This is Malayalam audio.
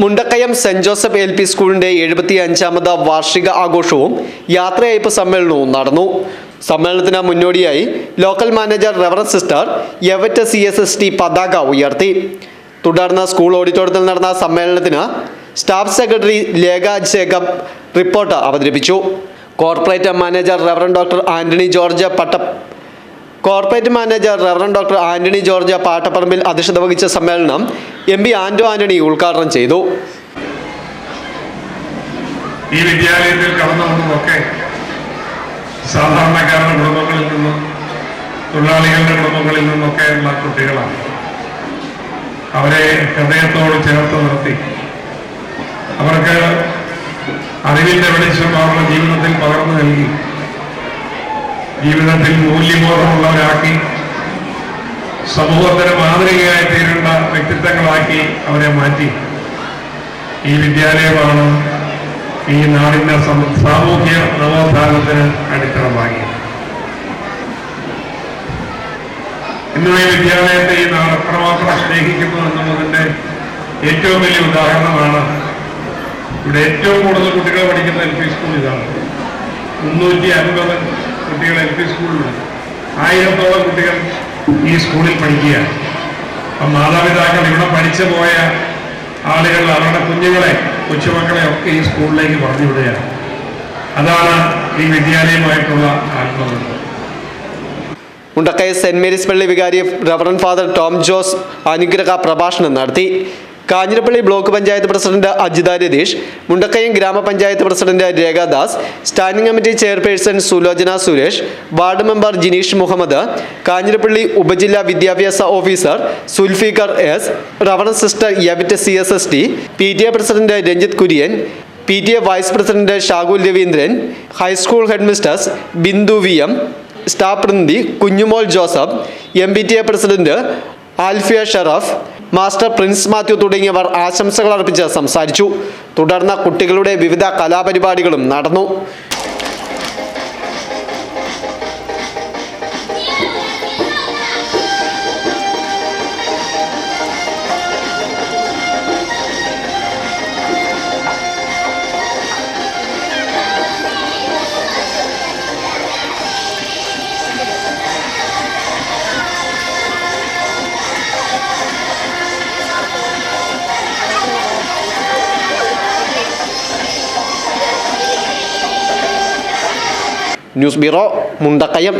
മുണ്ടക്കയം സെന്റ് ജോസഫ് LP സ്കൂളിന്റെ 75ാമത് വാർഷിക ആഘോഷവും യാത്രയയപ്പ് സമ്മേളനവും നടന്നു. സമ്മേളനത്തിന് മുന്നോടിയായി local manager reverend sister Yvette CSST പതാക ഉയർത്തി. തുടർന്ന് സ്കൂൾ ഓഡിറ്റോറിയത്തിൽ നടന്ന സമ്മേളനത്തിന് staff secretary Lekha Jacob report അവതരിപ്പിച്ചു. Corporate manager reverend doctor Antony George Pattaparambil അധ്യക്ഷത വഹിച്ച സമ്മേളനം MP ആന്റോ ആന്റണി ഉദ്ഘാടനം ചെയ്തു. ഈ വിദ്യാലയത്തിൽ കടന്നു വന്നതൊക്കെ സാധാരണക്കാരുടെ കുടുംബങ്ങളിൽ നിന്നും തൊഴിലാളികളുടെ കുടുംബങ്ങളിൽ നിന്നൊക്കെയുള്ള കുട്ടികളാണ്. അവരെ ഹൃദയത്തോട് ചേർത്ത് നിർത്തി അവർക്ക് അറിവിന്റെ വെളിച്ചം അവരുടെ ജീവിതത്തിൽ പകർന്നു നൽകി ജീവിതത്തിൽ മൂല്യബോധമുള്ളവരാക്കി സമൂഹത്തിന് മാതൃകയായി തീരേണ്ട വ്യക്തിത്വങ്ങളാക്കി അവരെ മാറ്റി ഈ വിദ്യാലയമാണ് ഈ നാടിന്റെ സാമൂഹ്യ നവോത്ഥാനത്തിന് അടിത്തറമാക്കി. ഇന്ന് ഈ വിദ്യാലയത്തെ ഈ നാട് എത്രമാത്രം സ്നേഹിക്കുന്നു എന്നുള്ളതിന്റെ ഏറ്റവും വലിയ ഉദാഹരണമാണ് ഇവിടെ ഏറ്റവും കൂടുതൽ കുട്ടികൾ പഠിക്കുന്ന LP സ്കൂൾ ഇതാണ്. 350 കുട്ടികൾ LP സ്കൂളിലുണ്ട്. 1000-ഓളം കുട്ടികൾ ഈ സ്കൂളിൽ പഠിക്കുകയാണ്. അപ്പം മാതാപിതാക്കൾ ഇവിടെ പഠിച്ചു പോയ ആളുകൾ അവരുടെ കുഞ്ഞുങ്ങളെ കൊച്ചുമക്കളെ ഒക്കെ ഈ സ്കൂളിലേക്ക് പറഞ്ഞു വിടുകയാണ്. അതാണ് ഈ വിദ്യാലയമായിട്ടുള്ള ആത്മബന്ധം. മുണ്ടക്കയം സെന്റ് മേരീസ് പള്ളി വികാരി റവറന്റ് ഫാദർ ടോം ജോസ് അനുഗ്രഹ പ്രഭാഷണം നടത്തി. Kanjirappally block panchayat president Ajitha Ratheesh, Mundakayam grama panchayat president Rekhadas, standing committee chairperson Sulochana Suresh, ward member Jineesh Muhammad, Kanjirappally ഉപജില്ലാ വിദ്യാഭ്യാസ officer Sulfikar S, reverend sister Yvette CSST, PTA president Ranjith Kurian, PTA vice president Shakul Raveendran, high school headmistress Bindu VM, staff പ്രതിനിധി Kunjumol Joseph, MPTA president Alfiya Sharaf, master Prince Mathew തുടങ്ങിയവർ ആശംസകൾ അർപ്പിച്ച് സംസാരിച്ചു. തുടർന്ന് കുട്ടികളുടെ വിവിധ കലാപരിപാടികളും നടന്നു. News bureau, Mundakayam.